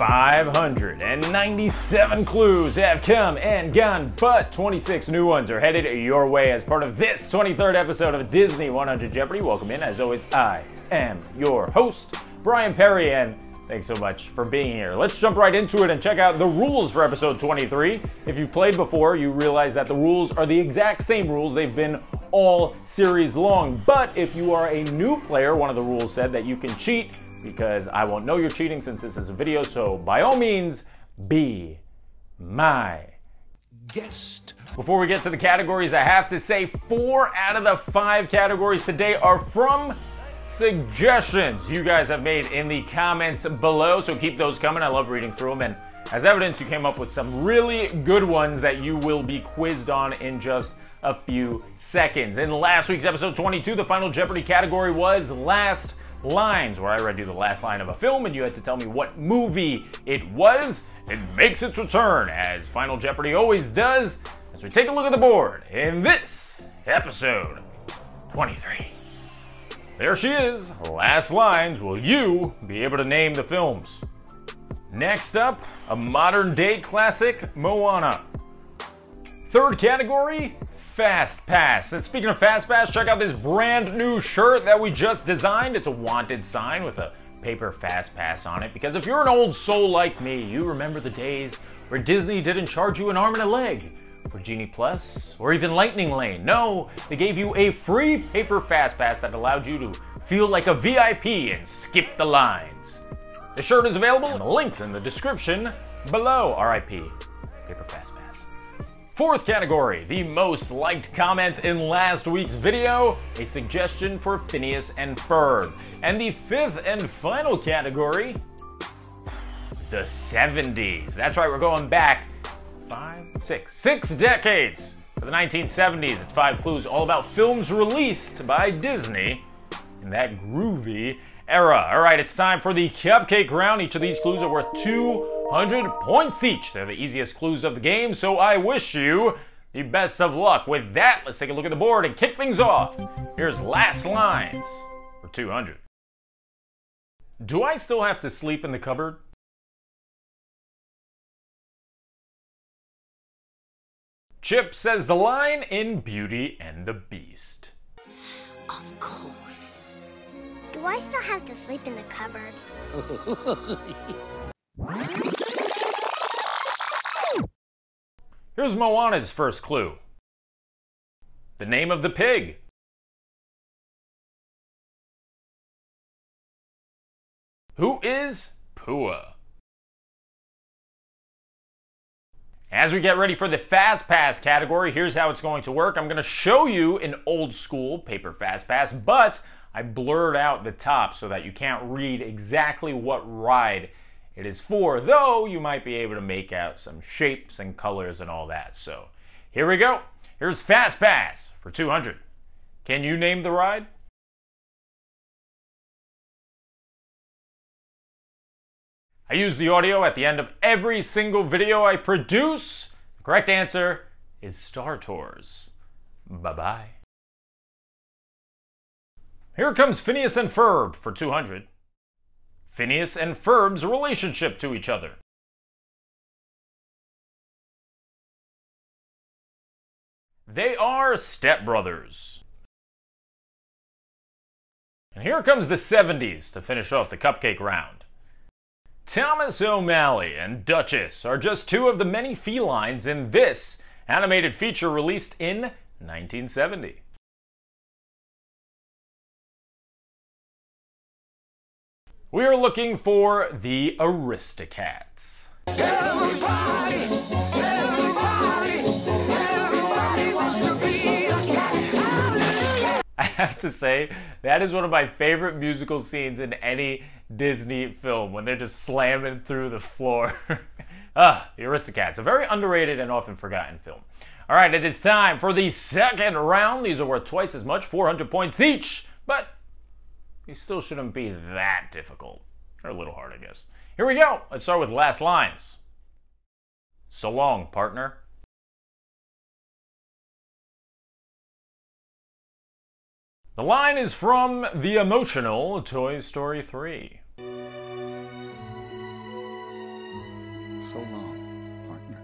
597 clues have come and gone, but 26 new ones are headed your way as part of this 23rd episode of Disney 100 Jeopardy! Welcome in. As always, I am your host, Brian Perry, and thanks so much for being here. Let's jump right into it and check out the rules for episode 23. If you've played before, you realize that the rules are the exact same rules they've been all series long. But if you are a new player, one of the rules said that you can cheat, because I won't know you're cheating since this is a video, so by all means, be my guest. Before we get to the categories, I have to say 4 out of the 5 categories today are from suggestions you guys have made in the comments below, so keep those coming. I love reading through them, and as evidence, you came up with some really good ones that you will be quizzed on in just a few seconds. In last week's episode 22, the final Jeopardy category was Last Lines, where I read you the last line of a film and you had to tell me what movie it was. It makes its return, as Final Jeopardy always does, as we take a look at the board in this episode 23. There she is, Last Lines. Will you be able to name the films? Next up, a modern day classic, Moana. Third category, Fast Pass. And speaking of Fast Pass, check out this brand new shirt that we just designed. It's a wanted sign with a paper Fast Pass on it, because if you're an old soul like me, you remember the days where Disney didn't charge you an arm and a leg for Genie Plus or even Lightning Lane. No, they gave you a free paper Fast Pass that allowed you to feel like a VIP and skip the lines. The shirt is available and linked in the description below. RIP paper Fast Pass. Fourth category, the most liked comment in last week's video, a suggestion for Phineas and Ferb. And the fifth and final category, the 70s. That's right, we're going back 6 decades for the 1970s. It's 5 clues all about films released by Disney in that groovy era. All right, it's time for the cupcake round. Each of these clues are worth 200 points each. They're the easiest clues of the game, so I wish you the best of luck. With that, let's take a look at the board and kick things off. Here's Last Lines for 200. Do I still have to sleep in the cupboard? Chip says the line in Beauty and the Beast. Of course. Do I still have to sleep in the cupboard? Here's Moana's first clue. The name of the pig. Who is Pua? As we get ready for the Fast Pass category, here's how it's going to work. I'm going to show you an old school paper Fast Pass, but I blurred out the top so that you can't read exactly what ride it is for, though you might be able to make out some shapes and colors and all that. So here we go. Here's Fast Pass for 200. Can you name the ride? I use the audio at the end of every single video I produce. The correct answer is Star Tours. Bye-bye. Here comes Phineas and Ferb for 200. Phineas and Ferb's relationship to each other. They are stepbrothers. And here comes the 70s to finish off the cupcake round. Thomas O'Malley and Duchess are just 2 of the many felines in this animated feature released in 1970. We are looking for the Aristocats. Everybody wants to be a cat. I have to say, that is one of my favorite musical scenes in any Disney film, when they're just slamming through the floor. The Aristocats, a very underrated and often forgotten film. All right, it is time for the second round. These are worth twice as much, 400 points each, but these still shouldn't be that difficult. They're a little hard, I guess. Here we go. Let's start with Last Lines. So long, partner. The line is from the emotional Toy Story 3. so long, partner.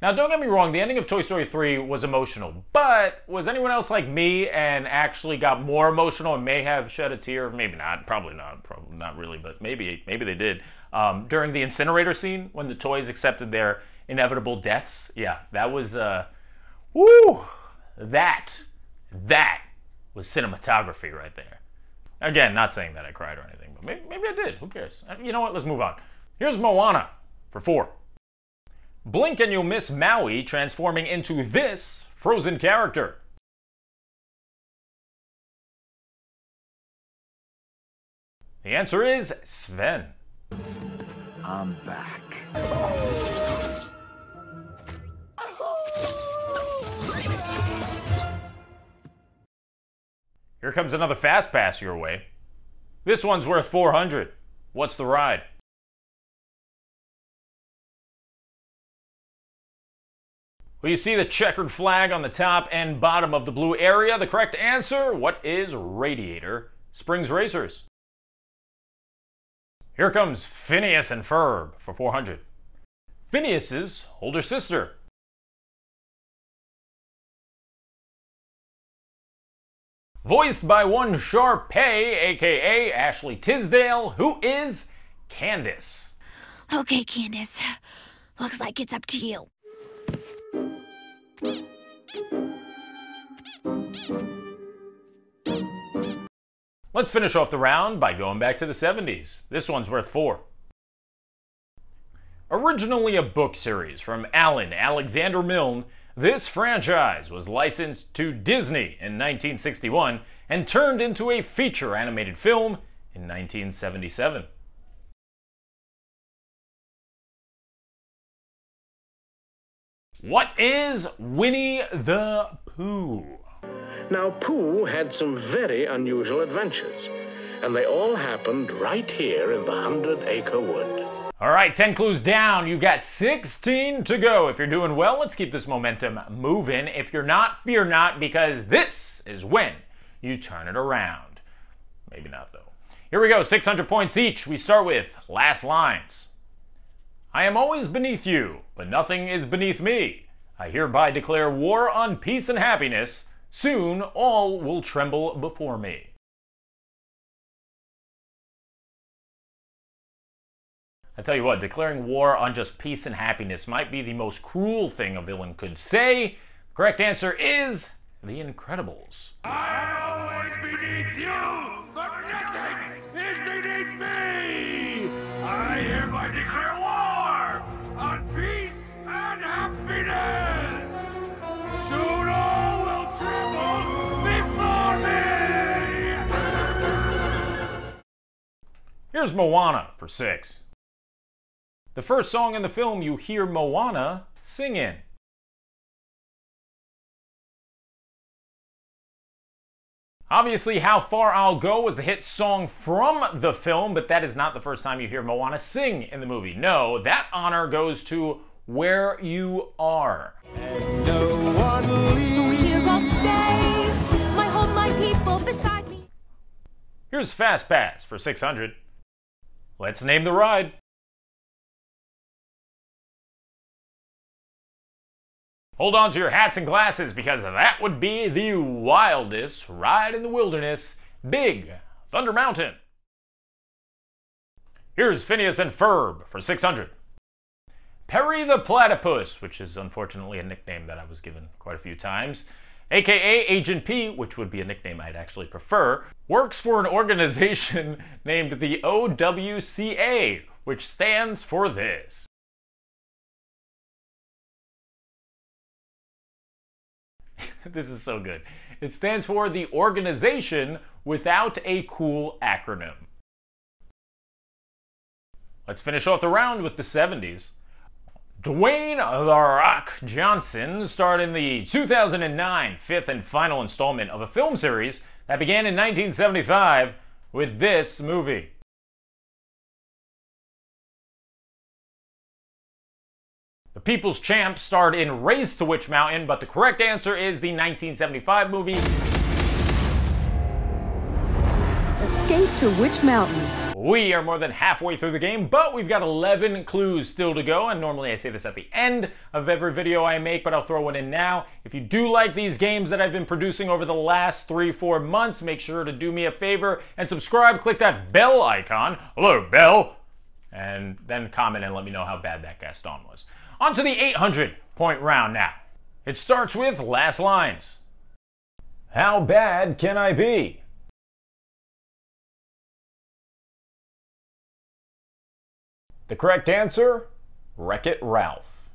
Now, don't get me wrong, the ending of Toy Story 3 was emotional, but was anyone else like me and actually got more emotional and may have shed a tear? Maybe not, probably not really, but maybe they did. During the incinerator scene, when the toys accepted their inevitable deaths, yeah, that was, woo! That was cinematography right there. Again, not saying that I cried or anything, but maybe I did. Who cares? You know what? Let's move on. Here's Moana for 4. Blink and you'll miss Maui transforming into this Frozen character. The answer is Sven. I'm back. Here comes another fast pass your way. This one's worth 400. What's the ride? Well, you see the checkered flag on the top and bottom of the blue area. The correct answer, what is Radiator Springs Racers? Here comes Phineas and Ferb for 400. Phineas's older sister. Voiced by one Sharpay, aka Ashley Tisdale, who is Candace. Okay, Candace. Looks like it's up to you. Let's finish off the round by going back to the 70s. This one's worth 4. Originally a book series from Alan Alexander Milne, this franchise was licensed to Disney in 1961 and turned into a feature animated film in 1977. What is Winnie the Pooh? Now, Pooh had some very unusual adventures, and they all happened right here in the 100-acre wood. All right, 10 clues down. You got 16 to go. If you're doing well, let's keep this momentum moving. If you're not, fear not, because this is when you turn it around. Maybe not, though. Here we go, 600 points each. We start with last lines. I am always beneath you, but nothing is beneath me. I hereby declare war on peace and happiness. Soon all will tremble before me. I tell you what, declaring war on just peace and happiness might be the most cruel thing a villain could say. The correct answer is The Incredibles. I am always beneath you, but nothing is beneath me. I hereby declare war on peace and happiness. Soon all will tremble before me. Here's Moana for 6. The first song in the film you hear Moana sing in. Obviously, How Far I'll Go was the hit song from the film, but that is not the first time you hear Moana sing in the movie. No, that honor goes to Where You Are. And no one leaves. Here I'll stay, my home, my people beside me. Here's Fast Pass for 600. Let's name the ride. Hold on to your hats and glasses because that would be the wildest ride in the wilderness, Big Thunder Mountain. Here's Phineas and Ferb for 600. Perry the Platypus, which is unfortunately a nickname that I was given quite a few times, aka Agent P, which would be a nickname I'd actually prefer, works for an organization named the OWCA, which stands for this. This is so good. It stands for the Organization Without a Cool Acronym. Let's finish off the round with the 70s. Dwayne "The Rock" Johnson starred in the 2009 fifth and final installment of a film series that began in 1975 with this movie. The People's Champ starred in Race to Witch Mountain, but the correct answer is the 1975 movie Escape to Witch Mountain. We are more than halfway through the game, but we've got 11 clues still to go, and normally I say this at the end of every video I make, but I'll throw one in now. If you do like these games that I've been producing over the last 3-4 months, make sure to do me a favor and subscribe. Click that bell icon. Hello, bell. And then comment and let me know how bad that Gaston was. On to the 800-point round now. It starts with last lines. How bad can I be? The correct answer, Wreck-It Ralph.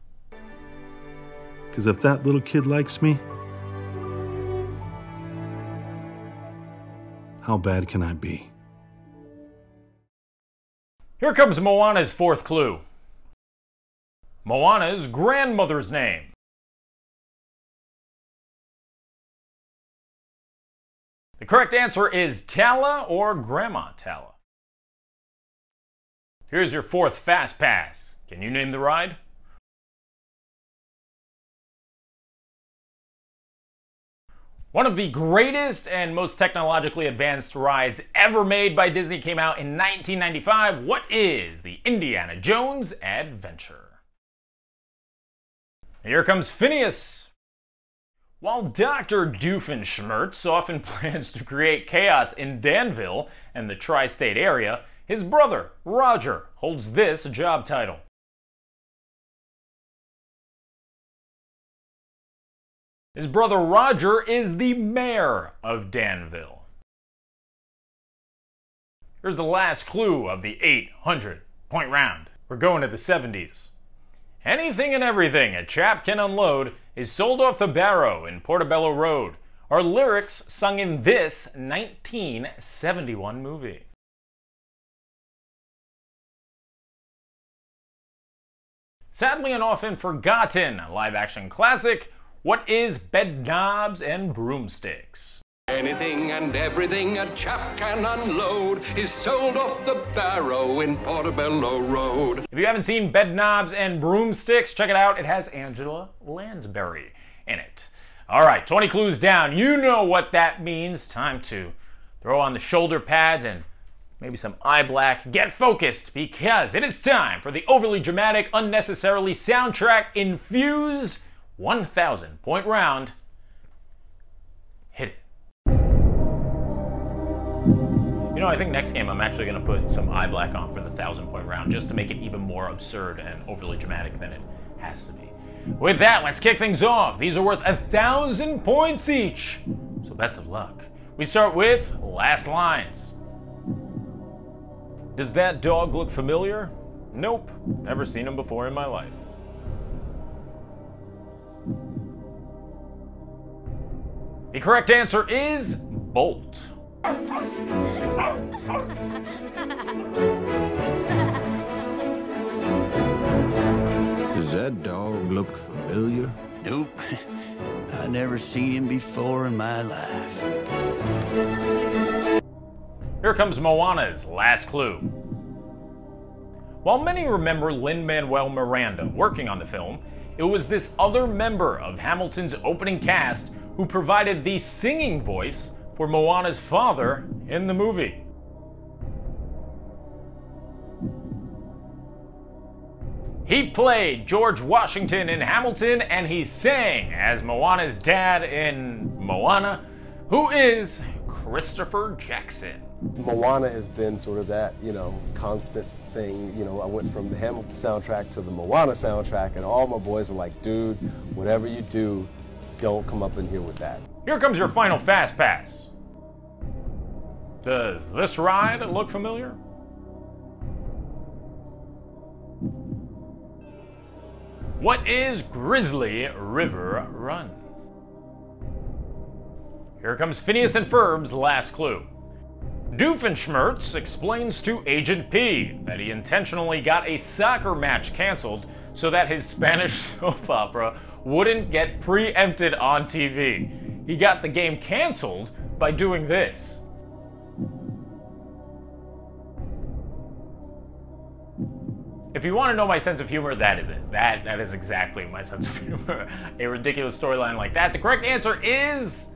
'Cause if that little kid likes me, how bad can I be? Here comes Moana's fourth clue. Moana's grandmother's name. The correct answer is Tala or Grandma Tala. Here's your fourth fast pass. Can you name the ride? One of the greatest and most technologically advanced rides ever made by Disney came out in 1995. What is the Indiana Jones Adventure? Here comes Phineas. While Dr. Doofenshmirtz often plans to create chaos in Danville and the tri-state area, his brother, Roger, holds this job title. His brother Roger is the mayor of Danville. Here's the last clue of the 800-point round. We're going to the 70s. Anything and everything a chap can unload is sold off the barrow in Portobello Road, are lyrics sung in this 1971 movie. Sadly an often forgotten live-action classic, what is Bedknobs and Broomsticks? Anything and everything a chap can unload is sold off the barrow in Portobello Road. If you haven't seen Bedknobs and Broomsticks, check it out. It has Angela Lansbury in it. All right, 20 clues down. You know what that means. Time to throw on the shoulder pads and maybe some eye black. Get focused, because it is time for the overly dramatic, unnecessarily soundtrack-infused 1,000-point round. Hit it. You know, I think next game I'm actually going to put some eye black on for the 1,000-point round, just to make it even more absurd and overly dramatic than it has to be. With that, let's kick things off. These are worth 1,000 points each, so best of luck. We start with last lines. Does that dog look familiar? Nope, never seen him before in my life. The correct answer is Bolt. Does that dog look familiar? Nope. I never seen him before in my life. Here comes Moana's last clue. While many remember Lin-Manuel Miranda working on the film, it was this other member of Hamilton's opening cast who provided the singing voice for Moana's father in the movie. He played George Washington in Hamilton, and he sang as Moana's dad in Moana, who is Christopher Jackson. Moana has been sort of that, constant thing. I went from the Hamilton soundtrack to the Moana soundtrack, and all my boys are like, dude, whatever you do, don't come up in here with that. Here comes your final fast pass. Does this ride look familiar? What is Grizzly River Run? Here comes Phineas and Ferb's last clue. Doofenshmirtz explains to Agent P that he intentionally got a soccer match canceled so that his Spanish soap opera wouldn't get preempted on TV. He got the game canceled by doing this. If you want to know my sense of humor, that is it. That is exactly my sense of humor. A ridiculous storyline like that. The correct answer is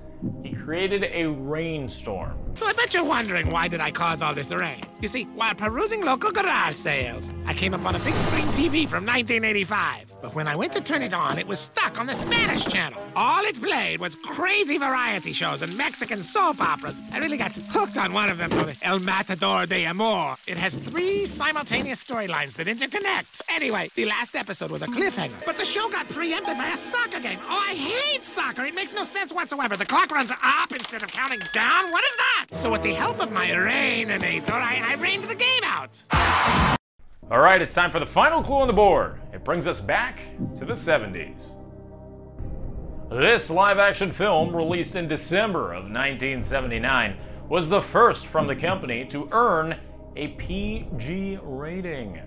he created a rainstorm. So I bet you're wondering, why did I cause all this rain? You see, while perusing local garage sales, I came upon a big screen TV from 1985. But when I went to turn it on, it was stuck on the Spanish channel. All it played was crazy variety shows and Mexican soap operas. I really got hooked on one of them, though, El Matador de Amor. It has 3 simultaneous storylines that interconnect. Anyway, the last episode was a cliffhanger, but the show got preempted by a soccer game. Oh, I hate soccer. It makes no sense whatsoever. The clock runs up instead of counting down. What is that? So with the help of my Raininator, I rained the game out. All right, it's time for the final clue on the board. It brings us back to the 70s. This live-action film, released in December of 1979, was the first from the company to earn a PG rating.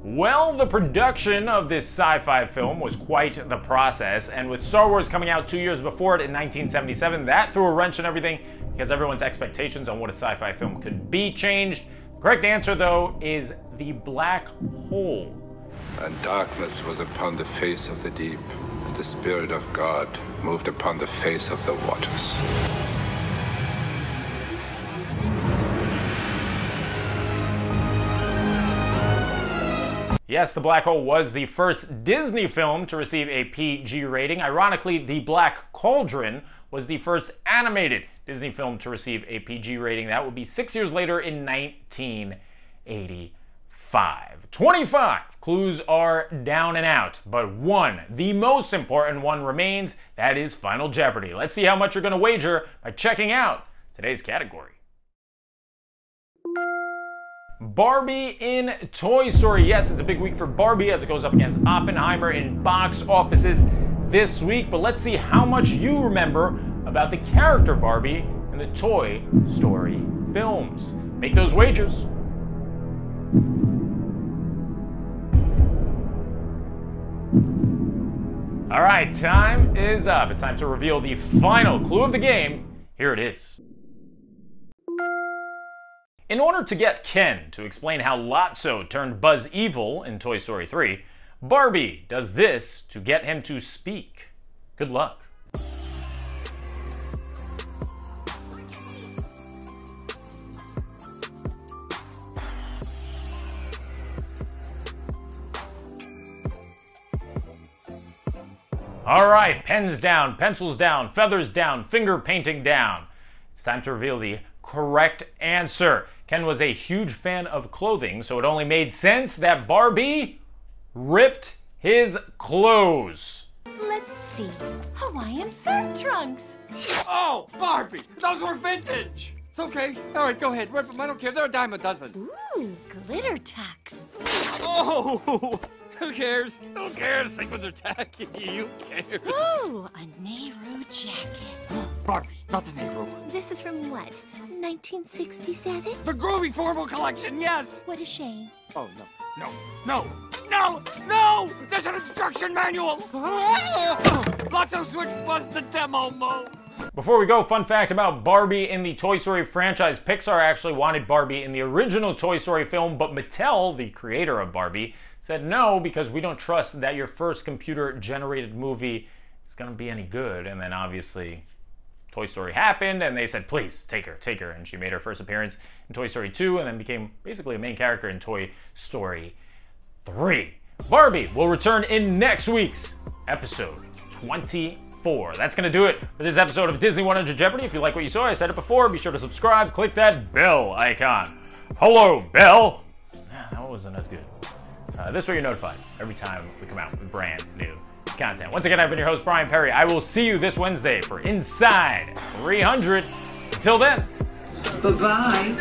Well, the production of this sci-fi film was quite the process, and with Star Wars coming out 2 years before it in 1977, that threw a wrench in everything because everyone's expectations on what a sci-fi film could be changed. The correct answer, though, is The Black Hole. And darkness was upon the face of the deep, and the Spirit of God moved upon the face of the waters. Yes, The Black Hole was the first Disney film to receive a PG rating. Ironically, The Black Cauldron was the first animated Disney film to receive a PG rating. That would be 6 years later in 1985. 25 clues are down and out, but one, the most important one, remains. That is Final Jeopardy. Let's see how much you're going to wager by checking out today's category. Barbie in Toy Story. Yes, it's a big week for Barbie as it goes up against Oppenheimer in box offices this week, but let's see how much you remember about the character Barbie in the Toy Story films. Make those wagers. All right, time is up. It's time to reveal the final clue of the game. Here it is. In order to get Ken to explain how Lotso turned Buzz evil in Toy Story 3, Barbie does this to get him to speak. Good luck. All right, pens down, pencils down, feathers down, finger painting down. It's time to reveal the correct answer. Ken was a huge fan of clothing, so it only made sense that Barbie ripped his clothes. Let's see. Hawaiian surf trunks. Oh, Barbie! Those were vintage! It's okay. All right, go ahead. Rip them. I don't care. They're a dime a dozen. Ooh, glitter tucks. Oh! Who cares? Who cares? Sequins are tacky. Who cares? Ooh, a Nehru jacket. Barbie, not the Nehru. This is from what? 1967? The Groovy Formal Collection, yes! What a shame. Oh, no. No! No! No! No! There's an instruction manual! Lotso switch buzz the demo mode! Before we go, fun fact about Barbie in the Toy Story franchise. Pixar actually wanted Barbie in the original Toy Story film, but Mattel, the creator of Barbie, said no because we don't trust that your first computer-generated movie is going to be any good. And then obviously Toy Story happened, and they said, please, take her. And she made her first appearance in Toy Story 2, and then became basically a main character in Toy Story 3. Barbie will return in next week's episode 24. That's going to do it for this episode of Disney 100 Jeopardy. If you like what you saw, I said it before, be sure to subscribe, click that bell icon. Hello, bell! That wasn't as good. This way you're notified every time we come out with brand new content. Once again, I've been your host, Brian Perry. I will see you this Wednesday for Inside 300. Until then, bye-bye.